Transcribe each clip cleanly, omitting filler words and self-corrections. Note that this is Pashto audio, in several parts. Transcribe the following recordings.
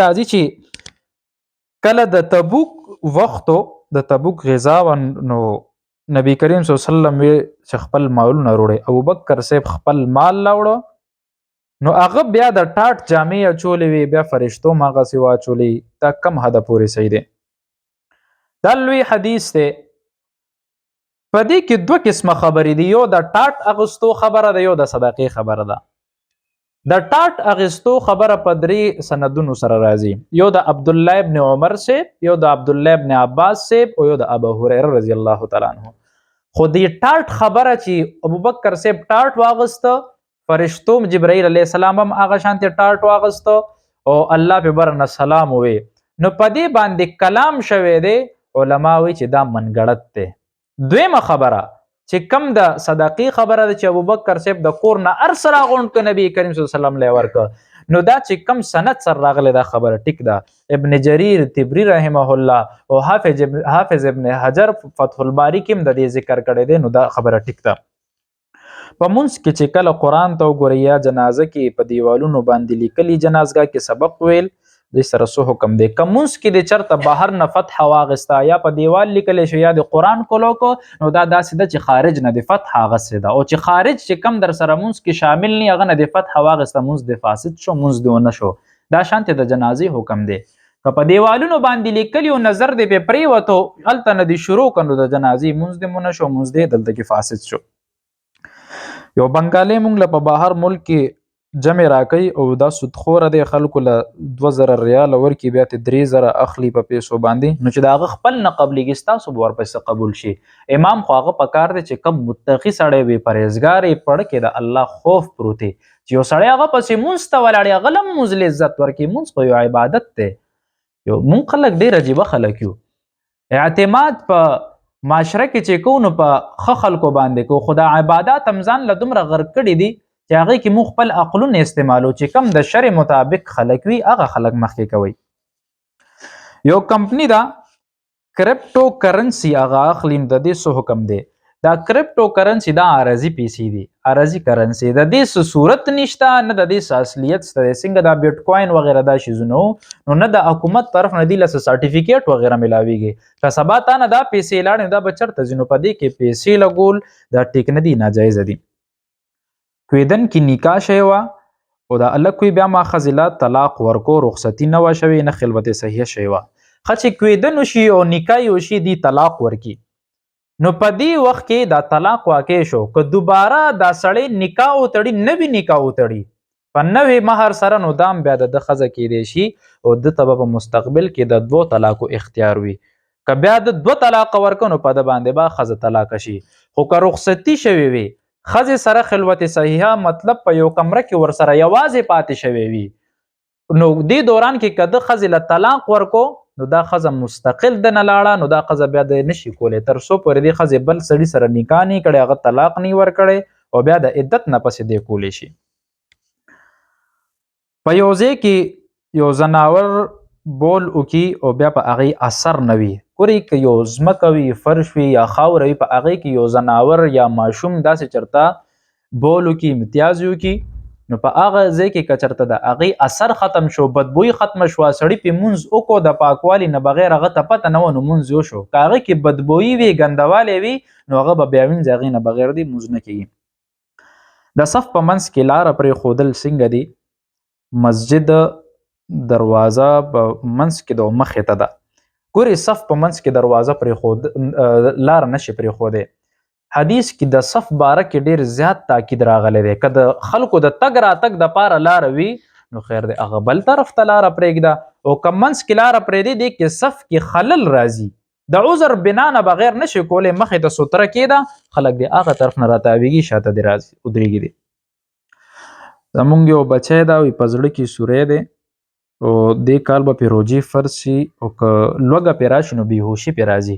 راځي چې کله د تبوک وختو د تبوک غزا نو نبی کریم صلی الله علیه وسلم چې خپل مالونه وروړي، ابوبکر صاحب خپل مال لاوړو نو هغه بیا د ټاټ جامې اچولې وي، بیا فرشتو مغسې واچولې. دا کم حده پورې صحیح دی؟ دا لوی حدیث دی. په دې کې دوه قسمه خبرې دي، یو د ټاټ اغوستو خبره ده، یو د صدقې خبره ده. د ټاټ اغوستو خبره په درې سندونو سره راځي، یو د عبد الله ابن عمر سیب، یو د عبد الله ابن عباس سیب او یو د ابو هريره رضی الله تعالی عنہ. خو دې ټاټ خبره چې ابوبکر سیب ټاټ واغسته، فرشتو جبرائیل علیه السلام هم هغه شانته ټاټ واغسته او الله په برنه سلام وي، نو په دې باندې کلام شوی دی. علما وی چې دا منګړت دی. دویمه خبره چې کم د صدقې خبره ده چې ابوبکر صاحب د کور نه ارسل غونډ ک نبی کریم صلی الله علیه وسلم له ورکه، نو دا چې کم سند سره راغله دا خبره ټیک ده. ابن جریر طبری رحمه الله او حافظ ابن حجر فتح الباری کې د دې ذکر کړی دی، نو دا خبره ټیک ده. په منځ کې چې کله قران ته وګورئ یا جنازه کې په دیوالونو باندې لیکلي جنازګاه کې سبق ویل د سره سو حکم دی. کومس کې د چرته بهر نه فتح واغستا یا په دیوال لیکل شو یا د قران کولو کو، نو دا داسې ده چې خارج نه د فتح غسه ده، او چې خارج چې کم در سره منځ کې شامل نه هغه نه د فتح واغستا منځ د فاسد شو، منځ دیونه شو. دا شانته د جنازي حکم دی. په دیوالونو باندې لیکلی او نظر دی په پریوتو الته نه دی شروع کندو د جنازي منځ د مون شو، منځ دی دلته کې فاسد شو. یو بنگالي مونږ له په بهر ملک کې جمع راکې او دا سودخوره دی، خلکو له 2000 ریال ورکی بیا ته 3000 اخلي په پیسو باندې، نو چې دا هغه خپل نه قبلېږي ستاسو به ورپسې قبول شي. امام خو هغه پکار دی چې کم متقي سړی وي، پرهیزګار یې پړ کې د الله خوف پروت دی، چې یو سړی هغه پسې مونځ ته ولاړ هغه لم مونځ عزت ورکړي. مونځ خو یو عبادت دی. یو مونږ خلک ډېر عجیبه خلک یو، اعتماد په معاشره کې چې کو نو په ښه خلکو باندې کو، خو دا عبادات هم ځان له دومره غرق کړي دي چې هغه کې مو خپل عقلونه استعمالو، چې کم د شرع مطابق خلک وي هغه خلک مخکې کوي. یو کمپنی دا کرپټو کرنسی هغه اخلیم، د دې سو حکم دی. دا کرپټو کرنسی دا عارضی پیسې دي، عارضی کرنسی د دې صورت نشته، نه د دې اصلیت ست، څنګه دا بیٹ کوین وغیرہ دا شیزونه نو نه د حکومت طرف نه دی لس سرټیفیکیټ وغیرہ ملاویږي. که سبا تا نه دا پیسې لاړې دا بچرته زینو پدې کې پیسې لګول دا ټیک نه دی، ناجایز دي. کویدن کې نکاح شوی او دا الله کوي بیا ما خزلا طلاق ورکو رخصتی نه و شوی نه خلوت صحیح شوی خچ کویدن شي او نکاح وشي دی طلاق ورکی، نو په دې وخت کې دا طلاق واقع شو، که دوباره دا سړی نکاح وتړي نوی نکاح وتړي په نوی مہر سره، نو دام بیا د خزه کې دی شي او د تبه په مستقبل کې د 2 طلاق اختیار وي. که بیا د 2 طلاق ورکو نو په د باندې با خزه طلاق شي. خو که رخصتی شوی وي خزه سره خلوت صحیحه مطلب په یو کمره کې ور سره یوازې پاتې شوی وي، نو دې دوران کې کده خزه له طلاق ورکو نو دا خزه مستقل د نه لاړه، نو دا خزه بیا د نشي کولې تر سو پر دې خزه بل سړي سره نکاح نه کړي هغه طلاق نه ور کړي او بیا د عدت نه پسې دی کولې شي. په یو ځای کې یو زناور بول وکي او بیا په هغه اثر نوي کوري که یو زمکوي فرش وي یا خاور وي، په هغه کې یو زناور یا ماشوم داسې چرته بول وکي امتیاز وکي، نو په هغه ځای کې کچرته د هغه اثر ختم شو، بدبوئی ختم شو، سړی په منځ او کو د پاکوالی نه بغیر هغه ته پته نه ونه منځ یو شو، هغه کې بدبوئی وي ګندواله وي نو هغه به بیا وینځ هغه نه بغیر دی منځ نه کیږي. د صف په منځ کې لار پرې خودل څنګه دی؟ مسجد دروازه په منځ کې د مخې ته ده، ګوري صف په منځ کې دروازه پرې خود لار نشي پرې خوده. حدیث کې د صف باره کې ډیر زیات تاکید راغلی دی، که د خلکو د تګ راتګ د پاره لار وي نو خیر دی هغه بل طرف ته لار پرېږده، او که منځ کې لار پرېږدي دی کې صف کې خلل راځي د عذر بنا نه بغیر نشي کولی مخې ته ستره کېده، خلک دی هغه طرف نه راتاویږي شاته دی راځي ودرېږي دی. زمونږ یو بچی دا وي په زړه کې سوری دی او دې کال به پې روجې فرض شي او که لوږه پې راشي نو بېهوشي پې راځي،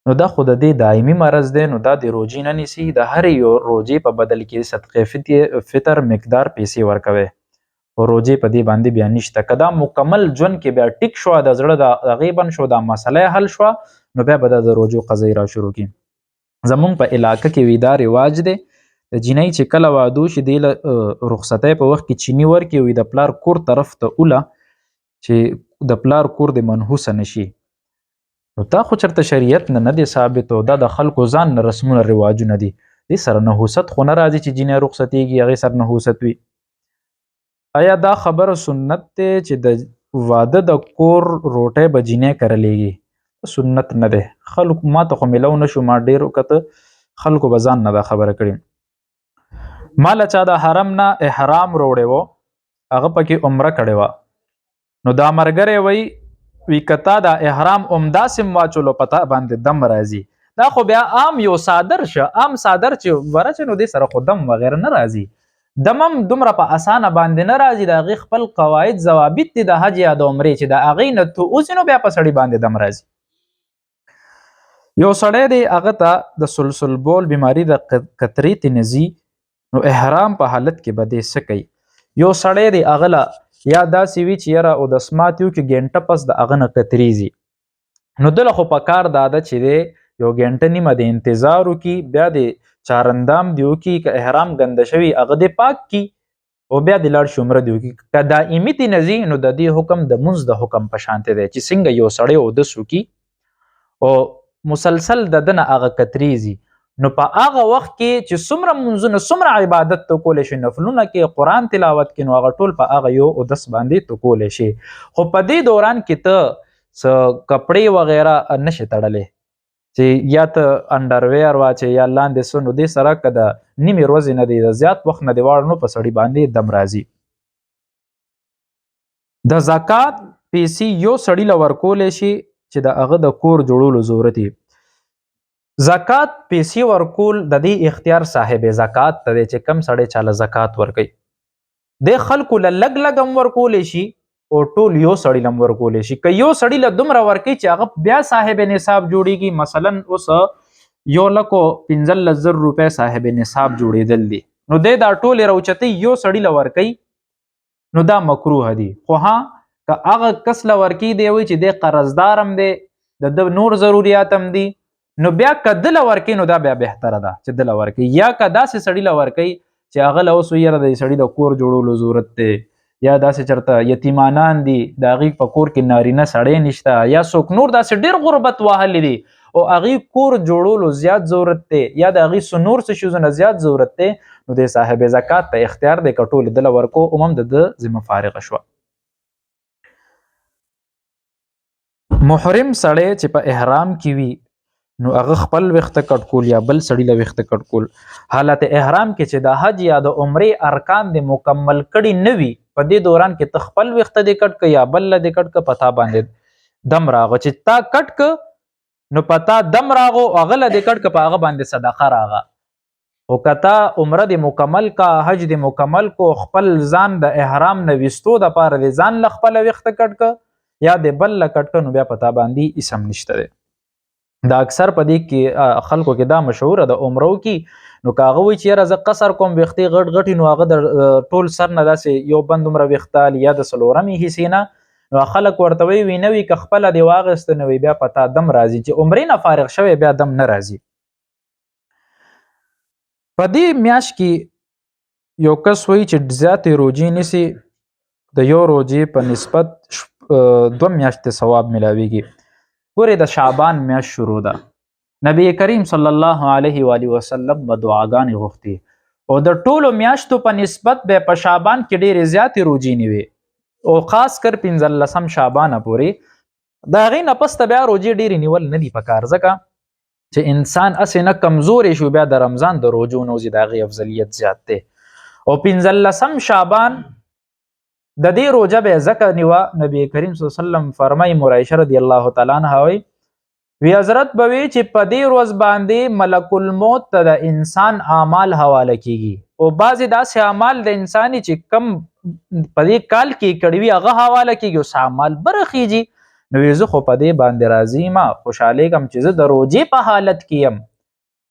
نو دا خو د دې دایمي مرض دی، نو دا د روجې نه نیسي، د هرې یو روجې په بدل کې صدقې فطر مقدار پیسې ورکوي او روجې په دې باندې بیا نشته. که دا مکمل ژوند کې بیا ټیک شوه د زړه د هغې بند شو دا مسله حل شوه نو بیا به د روجو قضیې را شروع کړي. زمونږ په علاقه کې وي دا رواج دی د جینۍ چې کله واده شي دی له رخصتۍ په وخت کې چینی ورکړي وي د پلار کور طرف ته اوله چې د پلار کور د منحوس نشي. نو تا خو چرته شریعت نه دی ثابت، او دا د خلکو ځان نه رسمونه رواجونه دي. دې سره نحوست خو نه راځي چې جینۍ رخصتېږي هغې سره نحوست وي. آیا دا خبره سنت دی چې د واده د کور روټۍ به جینۍ کرلیږي؟ سنت نه دی. خلکو ما ته خو میلو نه شو، ما ډېر وکته خلکو به ځان نه دا خبره کړې. ما له چا د حرم نه احرام روړی و، هغه پکې عمره کړې وه. نو دا ملګری وی کتا دا احرام همداسې واچولو پتا باندې دم راځي. دا خو بیا عام یو صادر شه، عام صادر چې ورچ نو دې سره خو دم وغیره نه راځي. دم هم دومره په اسانه باندې نه راځي، د هغې خپل قواعد ضوابط دي د حج یا د عمرې چې د هغې نه تو اوسې نو بیا په سړي باندې دم راځي. یو سړی دی هغه ته د سلسل بول بیماری د قطرې ته نزي، نو احرام په حالت کې به دی څه کوي؟ یو سړی دی هغه له یا داسې وي چې یاره اودسمات یو کې ګنټه پس د هغه نه قطرې ځي، نو دله خو په کار دا ده چې دی یو ګنټه نیمه د انتظار وکړي، بیا د چارندام دی وکړي، که احرام ګنده شوي هغه دی پاک کړي او بیا د لاړ شي عمره دی وکړي. که دائمي تی نه ځي نو د دې حکم د مونځ د حکم په شانتې دی چې څنګه یو سړی اودس وکړي او مسلسل د ده نه هغه قطرې ځي، نو په هغه وخت کې چې څومره مونځونه څومره عبادت تو کولی شي، نفلونه کې قرآن تلاوت کې، نو هغه ټول په هغه یو اودس باندې تو کولی شي. خو په دې دوران کې ته څه کپړې وغیره نشي تړلی چې یا ته انډرویر واچې یا لاندې څه، نو دې سره که د نیمې ورځې نه دی د زیات وخت نه دی واړه نو په سړي باندې دم راځي. د زکات پیسې یو سړي له ورکولی شي چې د هغه د کور جوړولو ضرورت وي. زکات پیسې ورکول د دې اختیار صاحب زکات ته دی چې کم سړی چاله زکات ورکوي. د خلکو له لږ لږ هم ورکولی شي او ټول یو سړي له هم ورکولی شي. که یو سړي له دومره ورکوي چې هغه بیا صاحب نصاب جوړیږي، مثلا اوس 1,15,000 روپۍ صاحب نصاب جوړېدل دي، نو دی دا ټولې راوچتۍ یو سړي له ورکوي، نو دا مکروه دي. خو ها که هغه کس له ورکوي دی وایي چې دی قرضدار هم دی، د نور ضروریات هم دي، نو بیا که ده له ورکوي نو دا بیا بهتره ده چې ده له ورکوي. یا که داسې سړي له ورکوي چې هغه له اوس یاره د سړي د کور جوړولو ضرورت دی، یا داسې چرته یتیمانان دي د هغې په کور کې نارینه سړی نشته، یا څوک نور داسې ډېر غربت وهلی دي او هغې کور جوړولو زیات ضرورت دی، یا د هغې څه نور څه شیزونه زیات ضرورت دی، نو د صاحب زکات ته اختیار دی که ټولې ده له ورکو هم د ده ذمه فارغه شوه. محرم سړی چې په احرام کې وي نو هغه خپل ویښته کټ کول یا بل سړي له ویښته کټ کول. حالت احرام کې چې د حج یا د عمرې ارکان د مکمل کړي نه وي، په دې دوران کې ته خپل ویښته دې کټ که یا بل له دې کټ که، په تا باندې دم راغو چې تا کټ که نو په تا دم راغو، هغه له دې کټ که په هغه باندې صدقه راغه. خو که تا عمره د مکمل کا، حج د مکمل کو، خپل ځان د احرام نه ویستو دپاره د ځان له خپله ویښته کټ که یا د بل له کټ که، نو بیا په تا باندې هیڅ هم نشته دی. دا اکثر په دې کې خلکو کې دا مشهوره د عمرو کې، نو که هغه وایي چې یاره زه قصر کوم ویښتې غټ غټې، نو هغه د ټول سر نه داسې یو بند عمره ویښته یا د څلورمې حصې نه، نو خلک ورته وایي نه وي که خپله دې واخیسته نو بیا په تا دم راځي، چې عمرې نه فارغ شوی بیا دم نه راځي. په دې میاشت کې یو کس وایي چې زیاتې روجې نیسي، د یو روجې په نسبت 2 میاشتې ثواب ملاویږي. ګورې د شعبان میاشت شروع ده، نبی کریم صلی الله علیه و آله وسلم به دعاګانې غوښتي او د ټولو میاشتو په نسبت به په شعبان کې ډېرې زیاتې روجې نیوي او خاص کر 15 شعبانه پورې. د هغې نه پس ته بیا روجې ډېرې نیول نه دي پکار، ځکه چې انسان اسې نه کمزورې شو بیا د رمضان د روجو نه وځي، د هغې افضلیت زیات دی. او 15 شعبان د دې روجه به ځکه نیوه، نبی کریم صلی الله علیه وسلم فرمایي، عایشه رضی الله تعالی عنها وی حضرت به وی چې په دې ورځ باندې ملک الموت ته د انسان اعمال حواله کیږي او بعضې داسې اعمال د انساني چې کم په دې کال کې کړي وي هغه حواله کیږي او څه اعمال برخیږي. نو زه خو په دې باندې راضي ما خوشحالیږم چې زه د روجې په حالت کې یم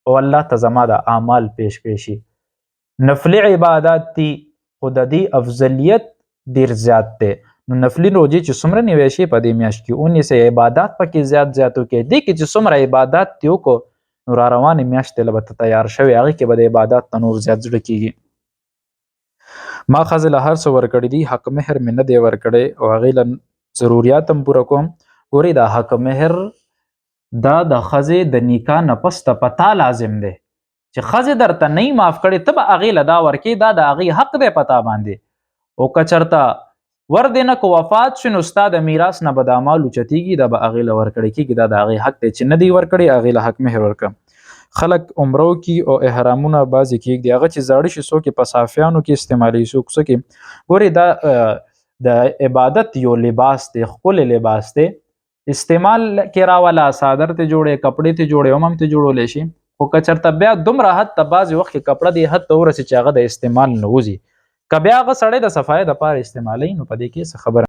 او الله ته زما د اعمال پیش کړی شي. نفلي عبادات دي خو د دې افضلیت ډیر زیات دی. نو نفلي روجې چې څومره نیوی شي په دې میاشت کې ونیسئ، عبادات پکې زیات وکړئ. دې کې چې څومره عبادات دې وکړو نو را روانې میاشتې له به ته تیار شوې، هغې کې به د عبادات ته نور زیات زړه کېږي. ما ښځې له هر څه ورکړي دي، حق مهر مې نه دی ورکړی او هغې له ضرورت هم پوره کوم. ګوري دا حق مهر دا د ښځې د نکاح نه پس ته پتا لازم دی چې ښځې درته نه معاف کړي ته به هغې له دا ورکې، دا د هغې حق دی پتا باندې. او که چېرته ور دې نه که وفات شي نو ستا د میراث نه به دا مال اوچتېږي، دا به هغې له ورکړی کېږي، دا د هغې حق دی چې نه دی ورکړی هغې له حق مهر ورکړه. خلک عمرو کی او احرامونه بعضې کېږدي هغه چې زاړه شي څوک یې په صافیانو کې استعمالوي څوک څه کې. ګورې دا د عبادت یو لباس دی، ښکلی لباس دی، استعمال کې راوله، صادر ته جوړې کپړې ته جوړې هم ته جوړولی شي. خو که چېرته بیا دومره حد ته بعضې وخت کې کپړه دې حد ته ورسي چې هغه د استعمال نه وځي، که بیا هغه سړی د صفایۍ دپاره استعمالوي نو په دې کې څه خبره